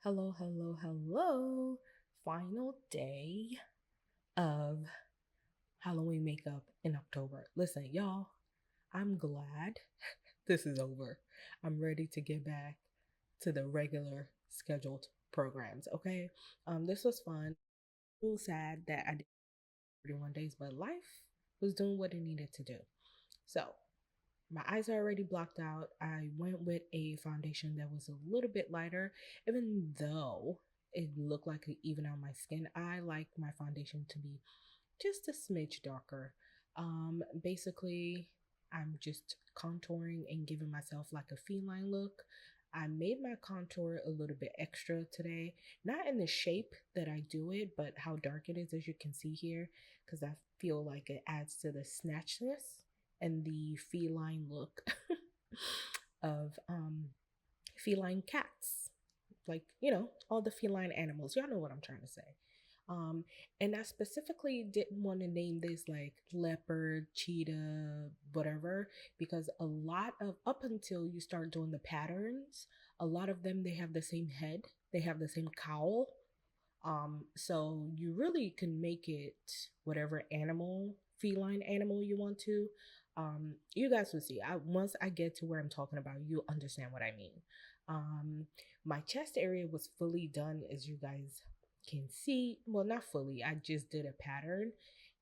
Hello, hello, hello. Final day of Halloween makeup in October. Listen, y'all, I'm glad this is over. I'm ready to get back to the regular scheduled programs, okay? This was fun. A little sad that I did 31 days, but life was doing what it needed to do. So, my eyes are already blocked out. I went with a foundation that was a little bit lighter, even though it looked like it even on my skin. I like my foundation to be just a smidge darker. Basically, I'm just contouring and giving myself like a feline look. I made my contour a little bit extra today, not in the shape that I do it, but how dark it is, as you can see here, because I feel like it adds to the snatchness and the feline look of feline cats, like all the feline animals. Y'all know what I'm trying to say. um and I specifically didn't want to name this like leopard, cheetah, whatever, because a lot of, up until you start doing the patterns, a lot of them, they have the same head, they have the same cowl. So you really can make it whatever animal, feline animal you want to. You guys will see. Once I get to where I'm talking about, you'll understand what I mean. Um, my chest area was fully done, as you guys can see. Well, not fully. I just did a pattern,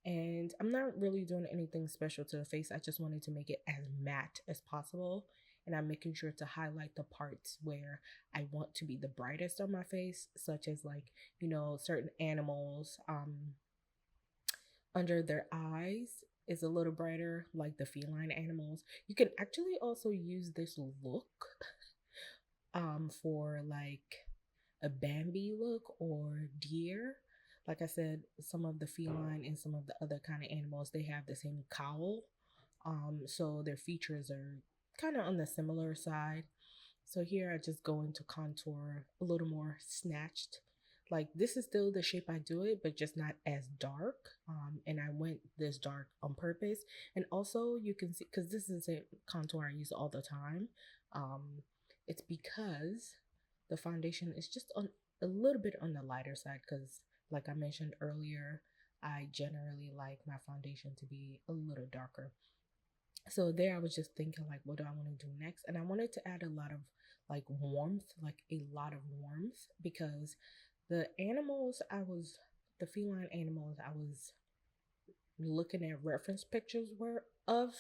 and I'm not really doing anything special to the face. I just wanted to make it as matte as possible, and I'm making sure to highlight the parts where I want to be the brightest on my face, such as like, certain animals, under their eyes is a little brighter, like the feline animals. You can actually also use this look for like a Bambi look or deer. Like I said, some of the feline and some of the other kind of animals, they have the same cowl. So their features are kind of on the similar side. So here I just go into contour a little more snatched. Like this is still the shape I do it, but just not as dark. And I went this dark on purpose. And also you can see, because this is a contour I use all the time. It's because the foundation is just on a little bit on the lighter side. Because like I mentioned earlier, I generally like my foundation to be a little darker. So there I was just thinking like, what do I want to do next? And I wanted to add a lot of like warmth, like a lot of warmth, because the animals I was, the feline animals I was looking at reference pictures were of,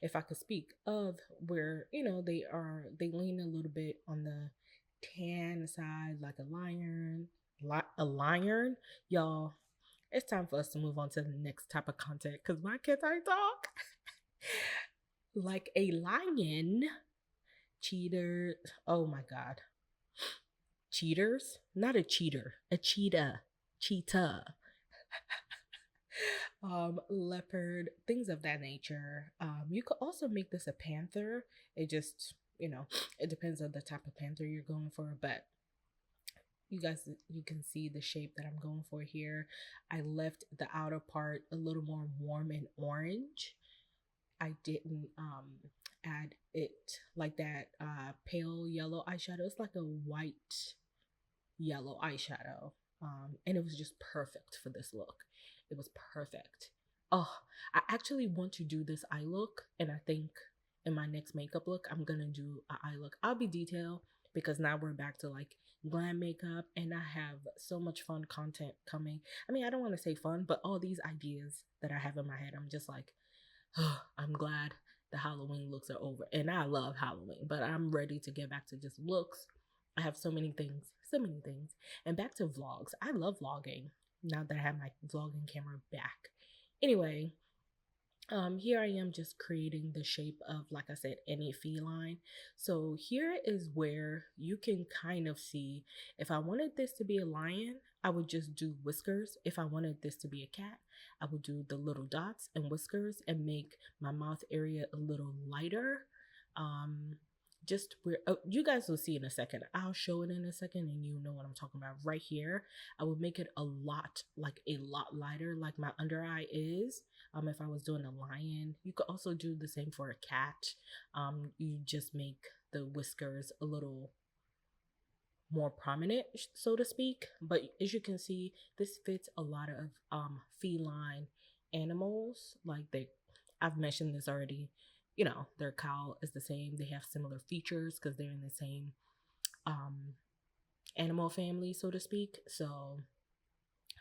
if I could speak, of where, they lean a little bit on the tan side, like a lion, a lion. Y'all, it's time for us to move on to the next type of content because my kids are talk. Like a lion, cheater. Oh my god, cheaters? Not a cheater, a cheetah, cheetah. Leopard, things of that nature. You could also make this a panther. It just, it depends on the type of panther you're going for, but you guys, you can see the shape that I'm going for here. I left the outer part a little more warm and orange. I didn't add it like that pale yellow eyeshadow. It's like a white yellow eyeshadow. And it was just perfect for this look. It was perfect. Oh, I actually want to do this eye look, and I think in my next makeup look, I'm gonna do an eye look. I'll be detailed because now we're back to like glam makeup, and I have so much fun content coming. I mean, I don't want to say fun, but all these ideas that I have in my head, I'm just like, oh, I'm glad the Halloween looks are over. And I love Halloween, but I'm ready to get back to just looks. I have so many things, so many things. And back to vlogs. I love vlogging now that I have my vlogging camera back. Anyway, here I am just creating the shape of, like I said, any feline. So here is where you can kind of see, if I wanted this to be a lion, I would just do whiskers. If I wanted this to be a cat, I would do the little dots and whiskers and make my mouth area a little lighter. Just where, oh, you guys will see in a second. I'll show it in a second and you know what I'm talking about. Right here, I would make it a lot lighter, like my under eye is. If I was doing a lion, you could also do the same for a cat. You just make the whiskers a little more prominent, so to speak. But as you can see, this fits a lot of feline animals. Like I've mentioned this already. You know, their cowl is the same. They have similar features because they're in the same um, animal family, so to speak. So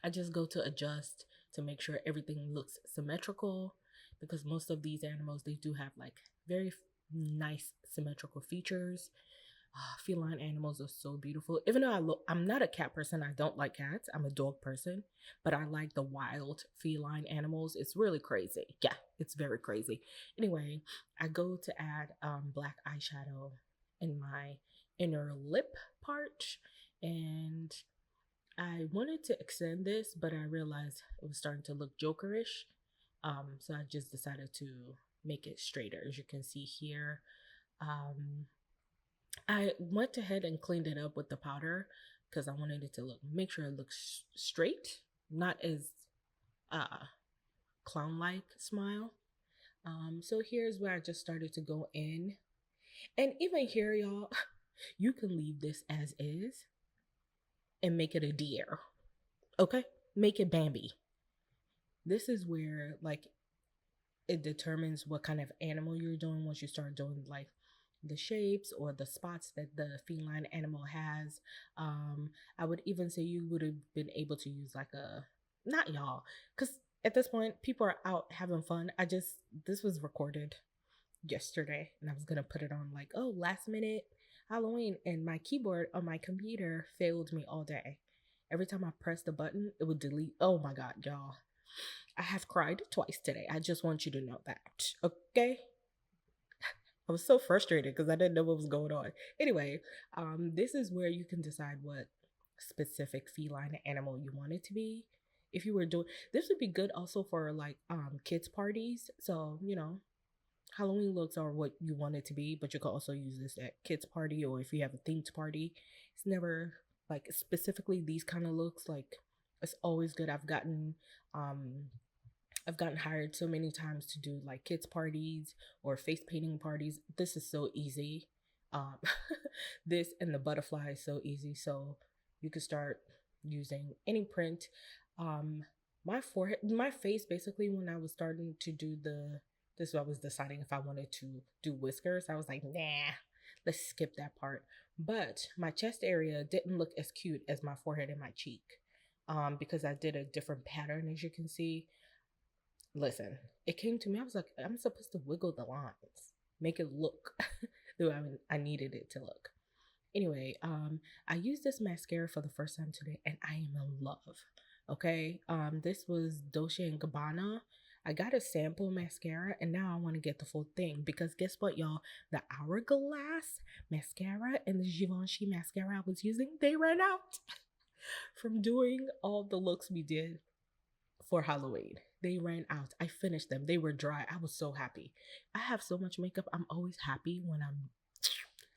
I just go to adjust to make sure everything looks symmetrical because most of these animals they do have like very nice symmetrical features. Feline animals are so beautiful. Even though I'm not a cat person, I don't like cats. I'm a dog person, but I like the wild feline animals. It's really crazy. Yeah, it's very crazy. Anyway, I go to add black eyeshadow in my inner lip part, and I wanted to extend this, but I realized it was starting to look jokerish. So I just decided to make it straighter. As you can see here, um, I went ahead and cleaned it up with the powder because I wanted it to make sure it looks straight, not as uh, clown-like smile. So here's where I just started to go in, and even here, y'all, you can leave this as is and make it a deer. Okay, make it Bambi. This is where like it determines what kind of animal you're doing once you start doing like the shapes or the spots that the feline animal has. I would even say you would have been able to use like a, not y'all, because at this point people are out having fun. This was recorded yesterday and I was gonna put it on like, oh, last minute Halloween, and my keyboard on my computer failed me all day. Every time I pressed the button, it would delete. Oh my god, y'all. I have cried twice today. I just want you to know that. Okay? I was so frustrated because I didn't know what was going on. Anyway, this is where you can decide what specific feline animal you want it to be. If you were doing this would be good also for like kids parties. So, you know, Halloween looks are what you want it to be, but you can also use this at kids party or if you have a themed party. It's never like specifically these kind of looks, like it's always good. Um I've gotten hired so many times to do like kids parties or face painting parties. This is so easy. Um, this and the butterfly is so easy. So you could start using any print. Um, my forehead, my face, basically, when I was starting to do this is what I was deciding if I wanted to do whiskers. I was like, nah, let's skip that part. But my chest area didn't look as cute as my forehead and my cheek. Because I did a different pattern, as you can see. Listen, it came to me. I was like, I'm supposed to wiggle the lines, make it look the way I needed it to look. Anyway, I used this mascara for the first time today, and I am in love. Okay, this was Dolce and Gabbana. I got a sample mascara, and now I want to get the full thing because guess what, y'all? The Hourglass mascara and the Givenchy mascara I was using, they ran out from doing all the looks we did for Halloween. They ran out. I finished them. They were dry. I was so happy. I have so much makeup. I'm always happy when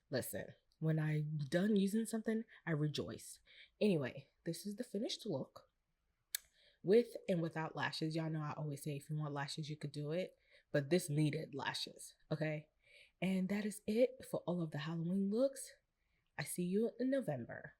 listen, when I'm done using something, I rejoice. Anyway, this is the finished look with and without lashes. Y'all know I always say if you want lashes, you could do it, but this needed lashes. Okay. And that is it for all of the Halloween looks. I see you in November.